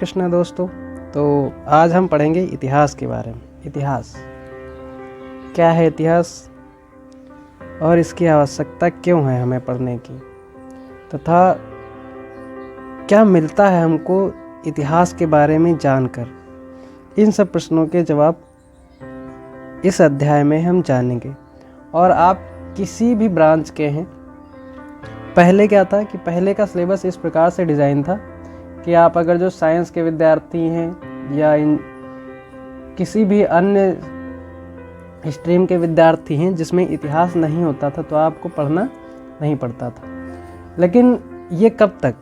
कृष्णा दोस्तों। तो आज हम पढ़ेंगे इतिहास के बारे में। इतिहास क्या है, इतिहास और इसकी आवश्यकता क्यों है हमें पढ़ने की, तथा क्या मिलता है हमको इतिहास के बारे में जानकर। इन सब प्रश्नों के जवाब इस अध्याय में हम जानेंगे। और आप किसी भी ब्रांच के हैं, पहले क्या था कि पहले का सिलेबस इस प्रकार से डिज़ाइन था कि आप अगर जो साइंस के विद्यार्थी हैं या किसी भी अन्य स्ट्रीम के विद्यार्थी हैं जिसमें इतिहास नहीं होता था, तो आपको पढ़ना नहीं पड़ता था। लेकिन ये कब तक,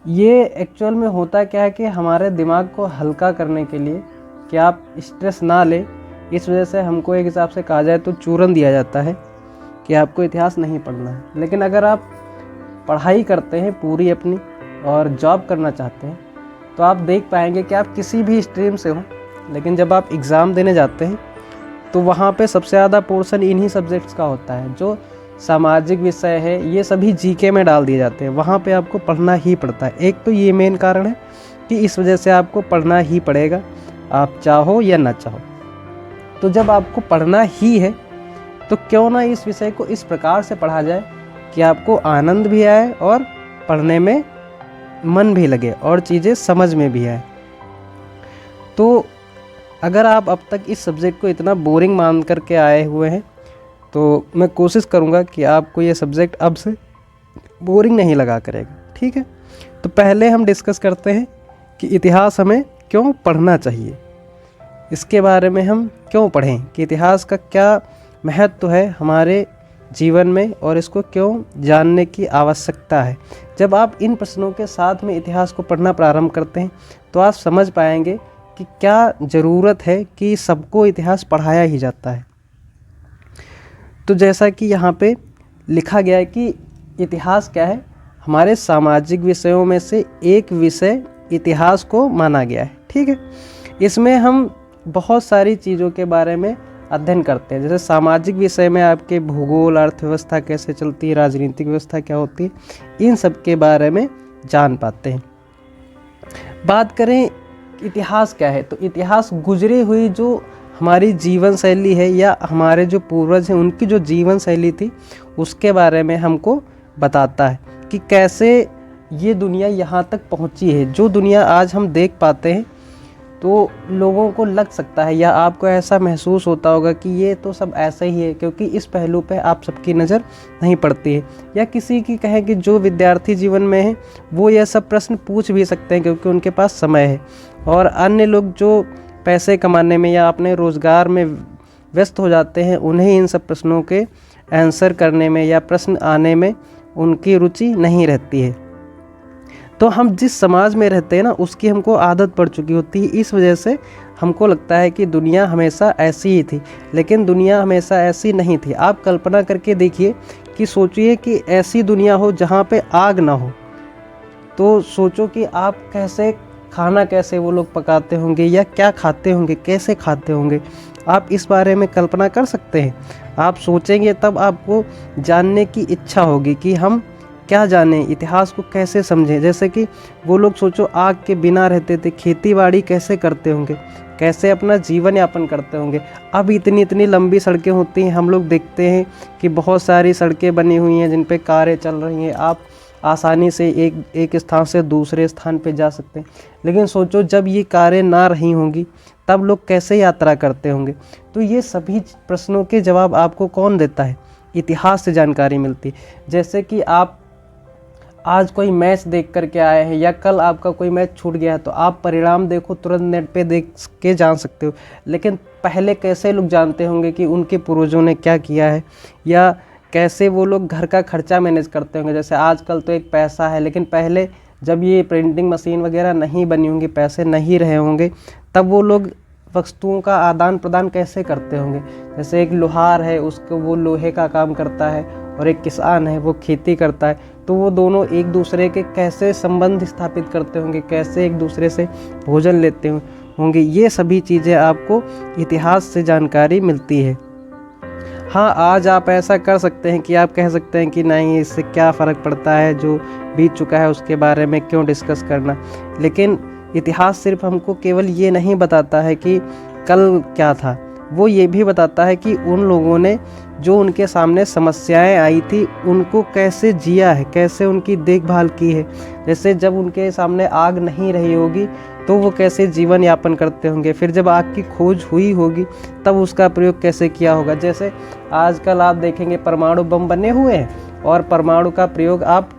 ये एक्चुअल में होता क्या है कि हमारे दिमाग को हल्का करने के लिए, कि आप स्ट्रेस ना ले, इस वजह से हमको एक हिसाब से कहा जाए तो चूरन दिया जाता है कि आपको इतिहास नहीं पढ़ना है। लेकिन अगर आप पढ़ाई करते हैं पूरी अपनी और जॉब करना चाहते हैं, तो आप देख पाएंगे कि आप किसी भी स्ट्रीम से हो, लेकिन जब आप एग्ज़ाम देने जाते हैं तो वहाँ पे सबसे ज़्यादा पोर्शन इन्हीं सब्जेक्ट्स का होता है। जो सामाजिक विषय है ये सभी जीके में डाल दिए जाते हैं, वहाँ पे आपको पढ़ना ही पड़ता है। एक तो ये मेन कारण है कि इस वजह से आपको पढ़ना ही पड़ेगा, आप चाहो या ना चाहो। तो जब आपको पढ़ना ही है तो क्यों ना इस विषय को इस प्रकार से पढ़ा जाए कि आपको आनंद भी आए और पढ़ने में मन भी लगे और चीज़ें समझ में भी आए। तो अगर आप अब तक इस सब्जेक्ट को इतना बोरिंग मान करके आए हुए हैं, तो मैं कोशिश करूँगा कि आपको ये सब्जेक्ट अब से बोरिंग नहीं लगा करेगा। ठीक है, तो पहले हम डिस्कस करते हैं कि इतिहास हमें क्यों पढ़ना चाहिए, इसके बारे में हम क्यों पढ़ें, कि इतिहास का क्या महत्व है हमारे जीवन में और इसको क्यों जानने की आवश्यकता है। जब आप इन प्रश्नों के साथ में इतिहास को पढ़ना प्रारंभ करते हैं तो आप समझ पाएंगे कि क्या ज़रूरत है कि सबको इतिहास पढ़ाया ही जाता है। तो जैसा कि यहाँ पे लिखा गया है कि इतिहास क्या है, हमारे सामाजिक विषयों में से एक विषय इतिहास को माना गया है। ठीक है, इसमें हम बहुत सारी चीज़ों के बारे में अध्ययन करते हैं। जैसे सामाजिक विषय में आपके भूगोल, अर्थव्यवस्था कैसे चलती है, राजनीतिक व्यवस्था क्या होती है, इन सब के बारे में जान पाते हैं। बात करें इतिहास क्या है, तो इतिहास गुजरी हुई जो हमारी जीवन शैली है या हमारे जो पूर्वज हैं उनकी जो जीवन शैली थी उसके बारे में हमको बताता है कि कैसे ये दुनिया यहाँ तक पहुँची है। जो दुनिया आज हम देख पाते हैं तो लोगों को लग सकता है या आपको ऐसा महसूस होता होगा कि ये तो सब ऐसा ही है, क्योंकि इस पहलू पे आप सबकी नज़र नहीं पड़ती है। या किसी की कहें कि जो विद्यार्थी जीवन में है वो यह सब प्रश्न पूछ भी सकते हैं क्योंकि उनके पास समय है, और अन्य लोग जो पैसे कमाने में या अपने रोज़गार में व्यस्त हो जाते हैं उन्हें इन सब प्रश्नों के आंसर करने में या प्रश्न आने में उनकी रुचि नहीं रहती है। तो हम जिस समाज में रहते हैं ना उसकी हमको आदत पड़ चुकी होती है, इस वजह से हमको लगता है कि दुनिया हमेशा ऐसी ही थी, लेकिन दुनिया हमेशा ऐसी नहीं थी। आप कल्पना करके देखिए कि सोचिए कि ऐसी दुनिया हो जहाँ पे आग ना हो, तो सोचो कि आप कैसे खाना कैसे वो लोग पकाते होंगे या क्या खाते होंगे, कैसे खाते होंगे। आप इस बारे में कल्पना कर सकते हैं? आप सोचेंगे तब आपको जानने की इच्छा होगी कि हम क्या जाने, इतिहास को कैसे समझें। जैसे कि वो लोग सोचो आग के बिना रहते थे, खेती बाड़ी कैसे करते होंगे, कैसे अपना जीवन यापन करते होंगे। अब इतनी इतनी लंबी सड़कें होती हैं, हम लोग देखते हैं कि बहुत सारी सड़कें बनी हुई हैं जिन पे कारें चल रही हैं, आप आसानी से एक स्थान से दूसरे स्थान पे जा सकते हैं। लेकिन सोचो जब ये कारें ना रही होंगी तब लोग कैसे यात्रा करते होंगे। तो ये सभी प्रश्नों के जवाब आपको कौन देता है? इतिहास से जानकारी मिलती है। जैसे कि आप आज कोई मैच देख करके आए हैं या कल आपका कोई मैच छूट गया है, तो आप परिणाम देखो तुरंत नेट पे देख के जान सकते हो। लेकिन पहले कैसे लोग जानते होंगे कि उनके पूर्वजों ने क्या किया है, या कैसे वो लोग घर का खर्चा मैनेज करते होंगे। जैसे आजकल तो एक पैसा है, लेकिन पहले जब ये प्रिंटिंग मशीन वगैरह नहीं बनी होंगी, पैसे नहीं रहे होंगे, तब वो लोग वस्तुओं का आदान प्रदान कैसे करते होंगे। जैसे एक लोहार है, उसको वो लोहे का काम करता है, और एक किसान है वो खेती करता है, तो वो दोनों एक दूसरे के कैसे संबंध स्थापित करते होंगे, कैसे एक दूसरे से भोजन लेते होंगे। ये सभी चीज़ें आपको इतिहास से जानकारी मिलती है। हाँ, आज आप ऐसा कर सकते हैं कि आप कह सकते हैं कि नहीं, इससे क्या फ़र्क पड़ता है, जो बीत चुका है उसके बारे में क्यों डिस्कस करना। लेकिन इतिहास सिर्फ हमको केवल ये नहीं बताता है कि कल क्या था, वो ये भी बताता है कि उन लोगों ने जो उनके सामने समस्याएं आई थी उनको कैसे जिया है, कैसे उनकी देखभाल की है। जैसे जब उनके सामने आग नहीं रही होगी तो वो कैसे जीवन यापन करते होंगे, फिर जब आग की खोज हुई होगी तब उसका प्रयोग कैसे किया होगा। जैसे आजकल आप देखेंगे परमाणु बम बने हुए हैं, और परमाणु का प्रयोग आप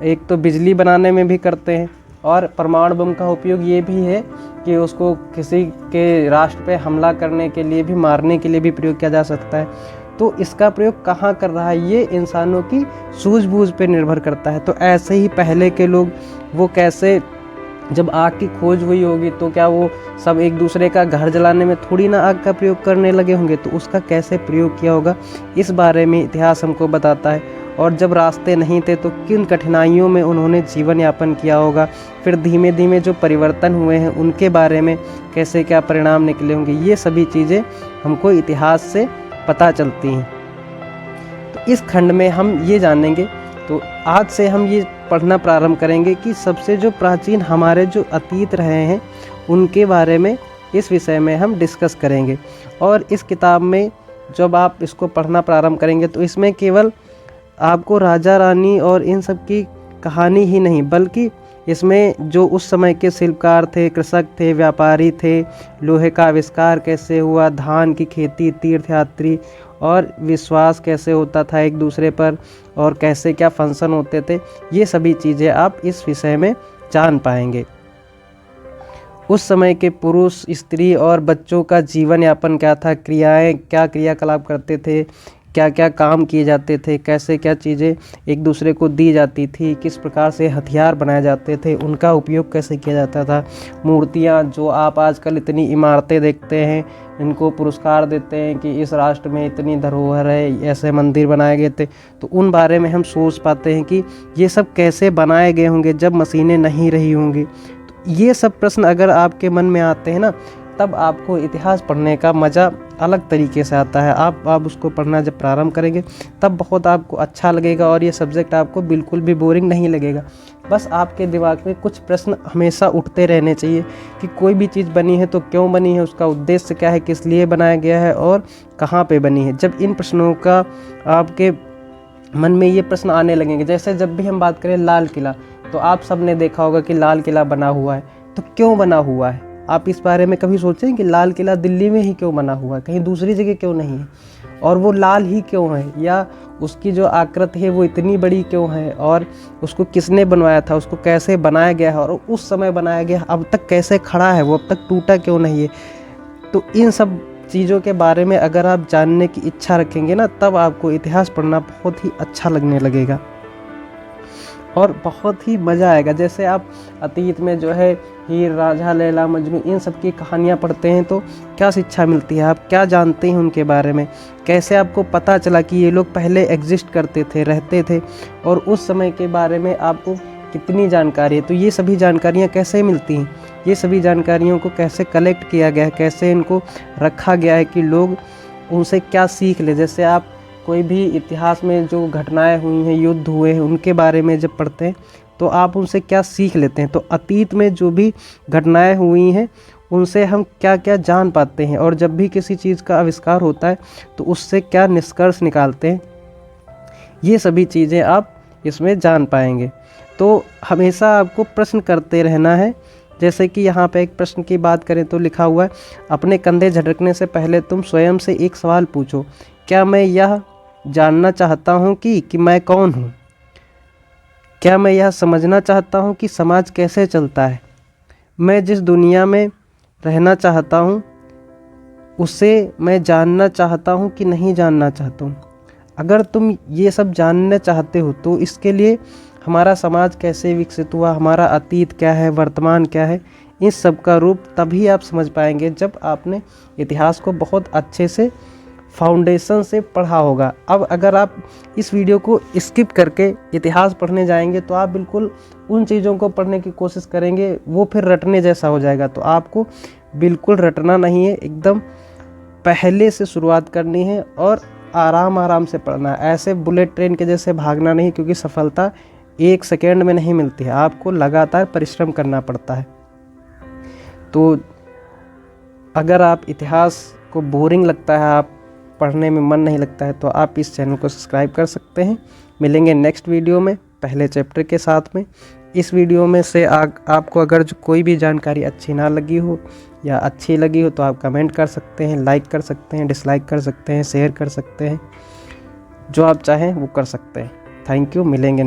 एक तो बिजली बनाने में भी करते हैं, और परमाणु बम का उपयोग ये भी है कि उसको किसी के राष्ट्र पे हमला करने के लिए भी, मारने के लिए भी प्रयोग किया जा सकता है। तो इसका प्रयोग कहाँ कर रहा है, ये इंसानों की सूझबूझ पे निर्भर करता है। तो ऐसे ही पहले के लोग वो कैसे, जब आग की खोज हुई होगी तो क्या वो सब एक दूसरे का घर जलाने में थोड़ी ना आग का प्रयोग करने लगे होंगे, तो उसका कैसे प्रयोग किया होगा, इस बारे में इतिहास हमको बताता है। और जब रास्ते नहीं थे तो किन कठिनाइयों में उन्होंने जीवन यापन किया होगा, फिर धीमे धीमे जो परिवर्तन हुए हैं उनके बारे में कैसे क्या परिणाम निकले होंगे, ये सभी चीज़ें हमको इतिहास से पता चलती हैं। तो इस खंड में हम ये जानेंगे, तो आज से हम ये पढ़ना प्रारंभ करेंगे कि सबसे जो प्राचीन हमारे जो अतीत रहे हैं उनके बारे में, इस विषय में हम डिस्कस करेंगे। और इस किताब में जब आप इसको पढ़ना प्रारंभ करेंगे तो इसमें केवल आपको राजा रानी और इन सब की कहानी ही नहीं, बल्कि इसमें जो उस समय के शिल्पकार थे, कृषक थे, व्यापारी थे, लोहे का आविष्कार कैसे हुआ, धान की खेती, तीर्थयात्री और विश्वास कैसे होता था एक दूसरे पर, और कैसे क्या फंक्शन होते थे, ये सभी चीज़ें आप इस विषय में जान पाएंगे। उस समय के पुरुष, स्त्री और बच्चों का जीवन यापन क्या था, क्रियाएं, क्या क्रियाकलाप करते थे, क्या क्या काम किए जाते थे, कैसे क्या चीज़ें एक दूसरे को दी जाती थी, किस प्रकार से हथियार बनाए जाते थे, उनका उपयोग कैसे किया जाता था। मूर्तियाँ, जो आप आजकल इतनी इमारतें देखते हैं, इनको पुरस्कार देते हैं कि इस राष्ट्र में इतनी धरोहर है, ऐसे मंदिर बनाए गए थे, तो उन बारे में हम सोच पाते हैं कि ये सब कैसे बनाए गए होंगे जब मशीनें नहीं रही होंगी। तो ये सब प्रश्न अगर आपके मन में आते हैं ना, तब आपको इतिहास पढ़ने का मज़ा अलग तरीके से आता है। आप उसको पढ़ना जब प्रारंभ करेंगे तब बहुत आपको अच्छा लगेगा, और ये सब्जेक्ट आपको बिल्कुल भी बोरिंग नहीं लगेगा। बस आपके दिमाग में कुछ प्रश्न हमेशा उठते रहने चाहिए कि कोई भी चीज़ बनी है तो क्यों बनी है, उसका उद्देश्य क्या है, किस लिए बनाया गया है और कहाँ पे बनी है। जब इन प्रश्नों का आपके मन में ये प्रश्न आने लगेंगे, जैसे जब भी हम बात करें लाल किला, तो आप सब ने देखा होगा कि लाल किला बना हुआ है, तो क्यों बना हुआ है? आप इस बारे में कभी सोचें कि लाल किला दिल्ली में ही क्यों बना हुआ है, कहीं दूसरी जगह क्यों नहीं है, और वो लाल ही क्यों है, या उसकी जो आकृति है वो इतनी बड़ी क्यों है, और उसको किसने बनवाया था, उसको कैसे बनाया गया है, और उस समय बनाया गया अब तक कैसे खड़ा है, वो अब तक टूटा क्यों नहीं है। तो इन सब चीज़ों के बारे में अगर आप जानने की इच्छा रखेंगे ना, तब आपको इतिहास पढ़ना बहुत ही अच्छा लगने लगेगा और बहुत ही मज़ा आएगा। जैसे आप अतीत में जो है हीर रांझा, लैला मजनू, इन सब की कहानियाँ पढ़ते हैं तो क्या शिक्षा मिलती है, आप क्या जानते हैं उनके बारे में, कैसे आपको पता चला कि ये लोग पहले एग्जिस्ट करते थे, रहते थे, और उस समय के बारे में आपको कितनी जानकारी है। तो ये सभी जानकारियाँ कैसे मिलती हैं, ये सभी जानकारियों को कैसे कलेक्ट किया गया है, कैसे इनको रखा गया है कि लोग उनसे क्या सीख ले। जैसे आप कोई भी इतिहास में जो घटनाएं हुई हैं, युद्ध हुए हैं, उनके बारे में जब पढ़ते हैं तो आप उनसे क्या सीख लेते हैं। तो अतीत में जो भी घटनाएं हुई हैं उनसे हम क्या क्या जान पाते हैं, और जब भी किसी चीज़ का आविष्कार होता है तो उससे क्या निष्कर्ष निकालते हैं, ये सभी चीज़ें आप इसमें जान पाएंगे। तो हमेशा आपको प्रश्न करते रहना है। जैसे कि यहाँ पे एक प्रश्न की बात करें तो लिखा हुआ है, अपने कंधे झटकने से पहले तुम स्वयं से एक सवाल पूछो, क्या मैं यह जानना चाहता हूँ कि मैं कौन हूँ? क्या मैं यह समझना चाहता हूँ कि समाज कैसे चलता है? मैं जिस दुनिया में रहना चाहता हूँ उसे मैं जानना चाहता हूँ कि नहीं जानना चाहता हूँ? अगर तुम ये सब जानना चाहते हो तो इसके लिए हमारा समाज कैसे विकसित हुआ, हमारा अतीत क्या है, वर्तमान क्या है, इस सब का रूप तभी आप समझ पाएंगे जब आपने इतिहास को बहुत अच्छे से फाउंडेशन से पढ़ा होगा। अब अगर आप इस वीडियो को स्किप करके इतिहास पढ़ने जाएंगे तो आप बिल्कुल उन चीज़ों को पढ़ने की कोशिश करेंगे, वो फिर रटने जैसा हो जाएगा। तो आपको बिल्कुल रटना नहीं है, एकदम पहले से शुरुआत करनी है और आराम आराम से पढ़ना है, ऐसे बुलेट ट्रेन के जैसे भागना नहीं, क्योंकि सफलता 1 सेकेंड में नहीं मिलती है, आपको लगातार परिश्रम करना पड़ता है। तो अगर आप इतिहास को बोरिंग लगता है, आप पढ़ने में मन नहीं लगता है, तो आप इस चैनल को सब्सक्राइब कर सकते हैं। मिलेंगे नेक्स्ट वीडियो में पहले चैप्टर के साथ में। इस वीडियो में से आपको अगर जो कोई भी जानकारी अच्छी ना लगी हो या अच्छी लगी हो तो आप कमेंट कर सकते हैं, लाइक कर सकते हैं, डिसलाइक कर सकते हैं, शेयर कर सकते हैं, जो आप चाहें वो कर सकते हैं। Thank you. मिलेंगे।